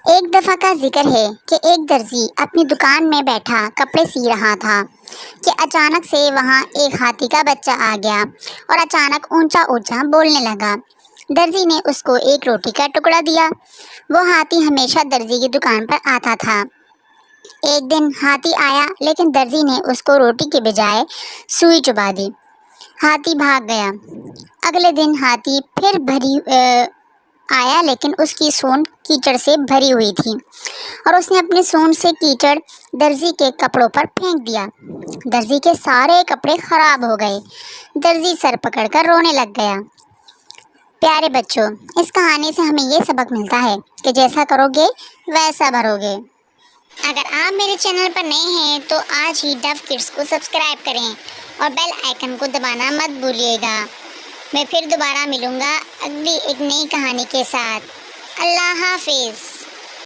ایک دفعہ کا ذکر ہے کہ ایک درزی اپنی دکان میں بیٹھا کپڑے سی رہا تھا کہ اچانک سے وہاں ایک ہاتھی کا بچہ آ گیا اور اچانک اونچا اونچا بولنے لگا۔ درزی نے اس کو ایک روٹی کا ٹکڑا دیا۔ وہ ہاتھی ہمیشہ درزی کی دکان پر آتا تھا۔ ایک دن ہاتھی آیا لیکن درزی نے اس کو روٹی کے بجائے سوئی چبا دی۔ ہاتھی بھاگ گیا۔ اگلے دن ہاتھی پھر آیا لیکن اس کی سونڈ کیچڑ سے بھری ہوئی تھی اور اس نے اپنی سونڈ سے کیچڑ درزی کے کپڑوں پر پھینک دیا۔ درزی کے سارے کپڑے خراب ہو گئے۔ درزی سر پکڑ کر رونے لگ گیا۔ پیارے بچوں، اس کہانی سے ہمیں یہ سبق ملتا ہے کہ جیسا کرو گے ویسا بھرو گے۔ اگر آپ میرے چینل پر نئے ہیں تو آج ہی ڈو کڈس کو سبسکرائب کریں اور بیل آئیکن کو دبانا مت بھولیے گا۔ میں پھر دوبارہ ملوں گا اگلی ایک نئی کہانی کے ساتھ۔ اللہ حافظ۔